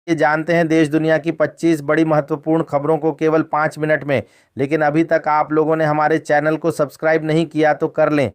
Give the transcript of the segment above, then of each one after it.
ये जानते हैं देश दुनिया की 25 बड़ी महत्वपूर्ण खबरों को केवल 5 मिनट में। लेकिन अभी तक आप लोगों ने हमारे चैनल को सब्सक्राइब नहीं किया तो कर लें।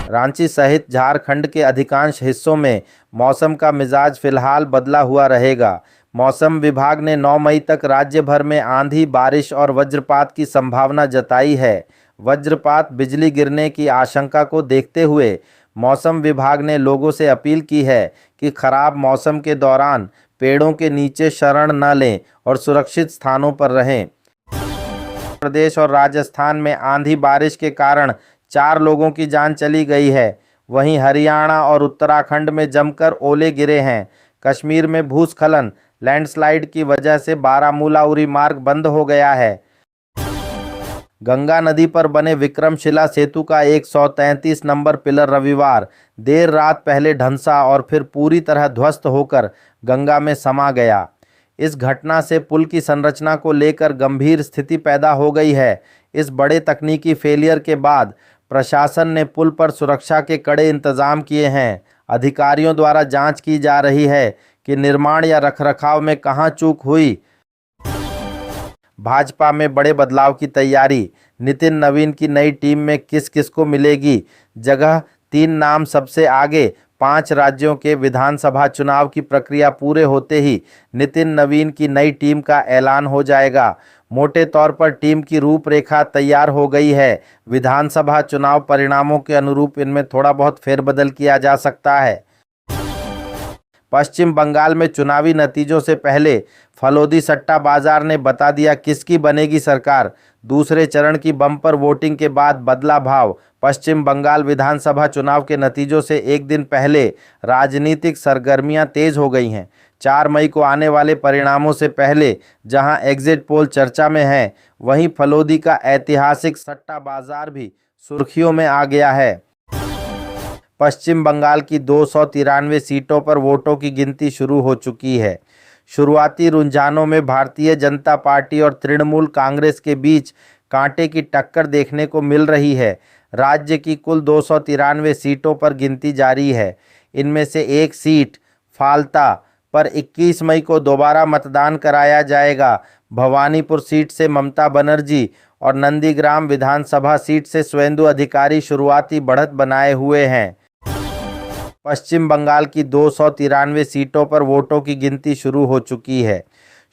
रांची सहित झारखंड के अधिकांश हिस्सों में मौसम का मिजाज फिलहाल बदला हुआ रहेगा। मौसम विभाग ने 9 मई तक राज्य भर में आंधी, बारिश और वज्रपात की संभावना जताई है। वज्रपात, बिजली गिरने की आशंका को देखते हुए मौसम विभाग ने लोगों से अपील की है कि खराब मौसम के दौरान पेड़ों के नीचे शरण न लें और सुरक्षित स्थानों पर रहें। प्रदेश और राजस्थान में आंधी बारिश के कारण 4 लोगों की जान चली गई है। वहीं हरियाणा और उत्तराखंड में जमकर ओले गिरे हैं। कश्मीर में भूस्खलन, लैंडस्लाइड की वजह से बारामूला उरी मार्ग बंद हो गया है। गंगा नदी पर बने विक्रमशिला सेतु का 133 नंबर पिलर रविवार देर रात पहले ढंसा और फिर पूरी तरह ध्वस्त होकर गंगा में समा गया। इस घटना से पुल की संरचना को लेकर गंभीर स्थिति पैदा हो गई है। इस बड़े तकनीकी फेलियर के बाद प्रशासन ने पुल पर सुरक्षा के कड़े इंतजाम किए हैं। अधिकारियों द्वारा जांच की जा रही है कि निर्माण या रखरखाव में कहां चूक हुई। भाजपा में बड़े बदलाव की तैयारी। नितिन नवीन की नई टीम में किस किस को मिलेगी जगह? 3 नाम सबसे आगे। 5 राज्यों के विधानसभा चुनाव की प्रक्रिया पूरे होते ही नितिन नवीन की नई टीम का ऐलान हो जाएगा। मोटे तौर पर टीम की रूपरेखा तैयार हो गई है। विधानसभा चुनाव परिणामों के अनुरूप इनमें थोड़ा बहुत फेरबदल किया जा सकता है। पश्चिम बंगाल में चुनावी नतीजों से पहले फलोदी सट्टा बाजार ने बता दिया किसकी बनेगी सरकार। दूसरे चरण की बम्पर वोटिंग के बाद बदला भाव। पश्चिम बंगाल विधानसभा चुनाव के नतीजों से एक दिन पहले राजनीतिक सरगर्मियां तेज हो गई हैं। 4 मई को आने वाले परिणामों से पहले जहां एग्जिट पोल चर्चा में है, वहीं फलोदी का ऐतिहासिक सट्टा बाजार भी सुर्खियों में आ गया है। पश्चिम बंगाल की 293 सीटों पर वोटों की गिनती शुरू हो चुकी है। शुरुआती रुझानों में भारतीय जनता पार्टी और तृणमूल कांग्रेस के बीच कांटे की टक्कर देखने को मिल रही है। राज्य की कुल 293 सीटों पर गिनती जारी है। इनमें से एक सीट फाल्ता पर 21 मई को दोबारा मतदान कराया जाएगा। भवानीपुर सीट से ममता बनर्जी और नंदीग्राम विधानसभा सीट से शुवेंदु अधिकारी शुरुआती बढ़त बनाए हुए हैं। पश्चिम बंगाल की 293 सीटों पर वोटों की गिनती शुरू हो चुकी है।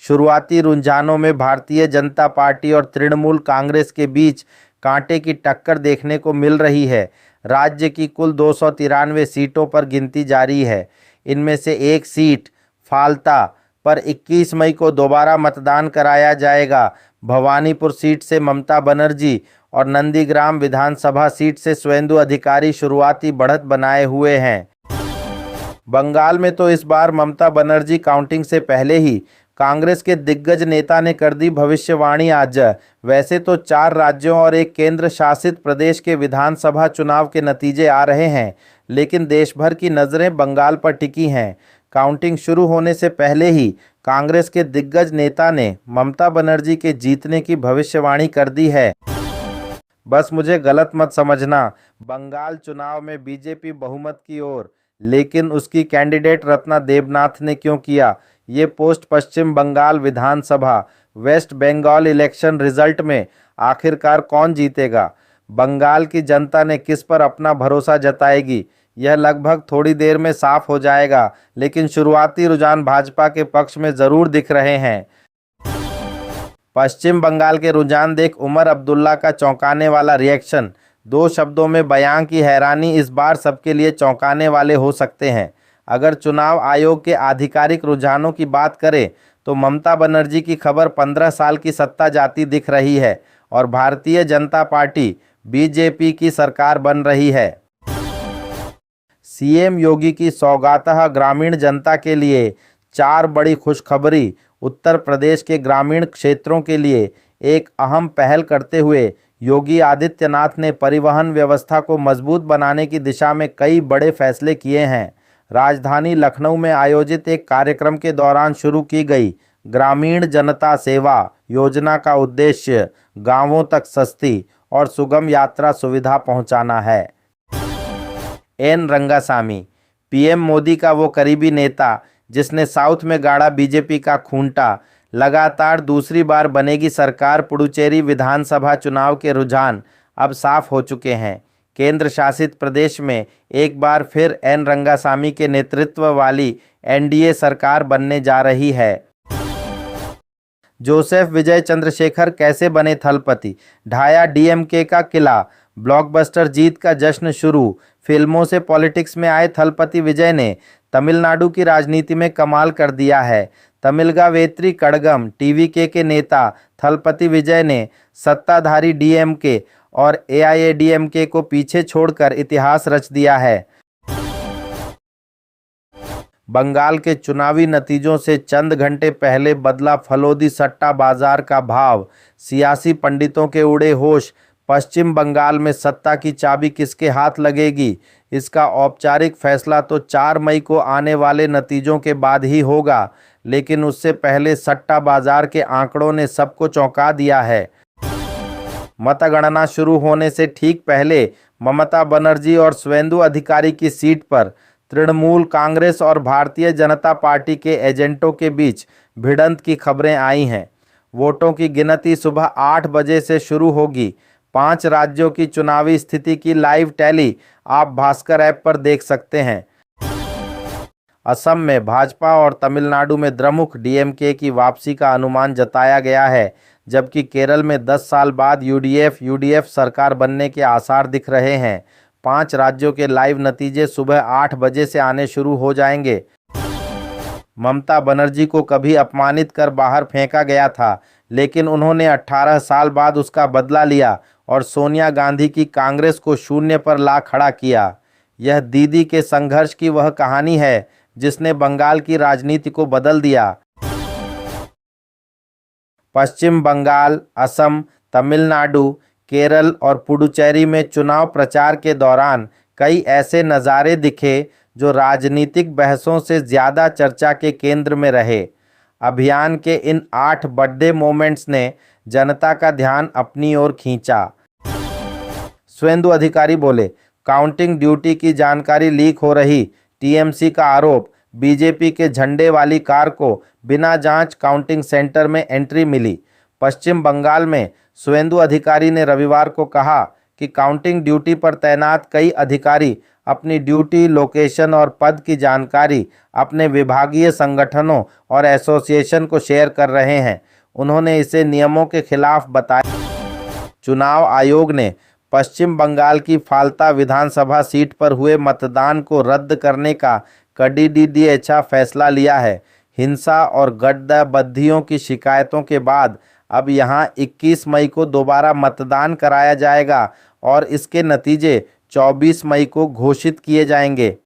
शुरुआती रुझानों में भारतीय जनता पार्टी और तृणमूल कांग्रेस के बीच कांटे की टक्कर देखने को मिल रही है। राज्य की कुल 293 सीटों पर गिनती जारी है। इनमें से एक सीट फाल्ता पर 21 मई को दोबारा मतदान कराया जाएगा। भवानीपुर सीट से ममता बनर्जी और नंदीग्राम विधानसभा सीट से शुवेंदु अधिकारी शुरुआती बढ़त बनाए हुए हैं। बंगाल में तो इस बार ममता बनर्जी काउंटिंग से पहले ही कांग्रेस के दिग्गज नेता ने कर दी भविष्यवाणी आज। वैसे तो 4 राज्यों और एक केंद्र शासित प्रदेश के विधानसभा चुनाव के नतीजे आ रहे हैं, लेकिन देश भर की नज़रें बंगाल पर टिकी हैं। काउंटिंग शुरू होने से पहले ही कांग्रेस के दिग्गज नेता ने ममता बनर्जी के जीतने की भविष्यवाणी कर दी है। बस मुझे गलत मत समझना, बंगाल चुनाव में बीजेपी बहुमत की ओर, लेकिन उसकी कैंडिडेट रत्ना देवनाथ ने क्यों किया? ये पोस्ट पश्चिम बंगाल विधानसभा वेस्ट बंगाल इलेक्शन रिजल्ट में आखिरकार कौन जीतेगा? बंगाल की जनता ने किस पर अपना भरोसा जताएगी, यह लगभग थोड़ी देर में साफ हो जाएगा। लेकिन शुरुआती रुझान भाजपा के पक्ष में ज़रूर दिख रहे हैं। पश्चिम बंगाल के रुझान देख उमर अब्दुल्ला का चौंकाने वाला रिएक्शन। 2 शब्दों में बयां की हैरानी इस बार सबके लिए चौंकाने वाले हो सकते हैं। अगर चुनाव आयोग के आधिकारिक रुझानों की बात करें तो ममता बनर्जी की खबर 15 साल की सत्ता जाती दिख रही है और भारतीय जनता पार्टी बीजेपी की सरकार बन रही है। सीएम योगी की सौगातः ग्रामीण जनता के लिए 4 बड़ी खुशखबरी। उत्तर प्रदेश के ग्रामीण क्षेत्रों के लिए एक अहम पहल करते हुए योगी आदित्यनाथ ने परिवहन व्यवस्था को मजबूत बनाने की दिशा में कई बड़े फैसले किए हैं। राजधानी लखनऊ में आयोजित एक कार्यक्रम के दौरान शुरू की गई ग्रामीण जनता सेवा योजना का उद्देश्य गांवों तक सस्ती और सुगम यात्रा सुविधा पहुंचाना है। एन रंगासामी, पीएम मोदी का वो करीबी नेता जिसने साउथ में गाड़ा बीजेपी का खूंटा। लगातार दूसरी बार बनेगी सरकार। पुडुचेरी विधानसभा चुनाव के रुझान अब साफ हो चुके हैं। केंद्र शासित प्रदेश में एक बार फिर एन रंगासामी के नेतृत्व वाली एनडीए सरकार बनने जा रही है। जोसेफ विजय चंद्रशेखर कैसे बने थलपति, ढाया डीएमके का किला। ब्लॉकबस्टर जीत का जश्न शुरू। फिल्मों से पॉलिटिक्स में आए थलपति विजय ने तमिलनाडु की राजनीति में कमाल कर दिया है। तमिलगा वेत्री कड़गम टीवीके के नेता थलपति विजय ने सत्ताधारी डीएमके और एआईएडीएमके को पीछे छोड़कर इतिहास रच दिया है। बंगाल के चुनावी नतीजों से चंद घंटे पहले बदला फलोदी सट्टा बाजार का भाव। सियासी पंडितों के उड़े होश। पश्चिम बंगाल में सत्ता की चाबी किसके हाथ लगेगी, इसका औपचारिक फैसला तो 4 मई को आने वाले नतीजों के बाद ही होगा, लेकिन उससे पहले सट्टा बाजार के आंकड़ों ने सबको चौंका दिया है। मतगणना शुरू होने से ठीक पहले ममता बनर्जी और शुवेंदु अधिकारी की सीट पर तृणमूल कांग्रेस और भारतीय जनता पार्टी के एजेंटों के बीच भिड़ंत की खबरें आई हैं। वोटों की गिनती सुबह 8 बजे से शुरू होगी। 5 राज्यों की चुनावी स्थिति की लाइव टैली आप भास्कर ऐप पर देख सकते हैं। असम में भाजपा और तमिलनाडु में द्रमुक डीएमके की वापसी का अनुमान जताया गया है, जबकि केरल में 10 साल बाद यूडीएफ सरकार बनने के आसार दिख रहे हैं। 5 राज्यों के लाइव नतीजे सुबह 8 बजे से आने शुरू हो जाएंगे। ममता बनर्जी को कभी अपमानित कर बाहर फेंका गया था, लेकिन उन्होंने 18 साल बाद उसका बदला लिया और सोनिया गांधी की कांग्रेस को शून्य पर ला खड़ा किया। यह दीदी के संघर्ष की वह कहानी है जिसने बंगाल की राजनीति को बदल दिया। पश्चिम बंगाल, असम, तमिलनाडु, केरल और पुडुचेरी में चुनाव प्रचार के दौरान कई ऐसे नज़ारे दिखे जो राजनीतिक बहसों से ज़्यादा चर्चा के केंद्र में रहे। अभियान के इन 8 बड़े मोमेंट्स ने जनता का ध्यान अपनी ओर खींचा। शुवेंदु अधिकारी बोले, काउंटिंग ड्यूटी की जानकारी लीक हो रही, टीएमसी का आरोप। बीजेपी के झंडे वाली कार को बिना जांच काउंटिंग सेंटर में एंट्री मिली। पश्चिम बंगाल में शुवेंदु अधिकारी ने रविवार को कहा कि काउंटिंग ड्यूटी पर तैनात कई अधिकारी अपनी ड्यूटी, लोकेशन और पद की जानकारी अपने विभागीय संगठनों और एसोसिएशन को शेयर कर रहे हैं। उन्होंने इसे नियमों के खिलाफ बताया। चुनाव आयोग ने पश्चिम बंगाल की फाल्ता विधानसभा सीट पर हुए मतदान को रद्द करने का कड़ीडीडीएचा फैसला लिया है। हिंसा और गड्ढाबद्धियों की शिकायतों के बाद अब यहां 21 मई को दोबारा मतदान कराया जाएगा और इसके नतीजे 24 मई को घोषित किए जाएंगे।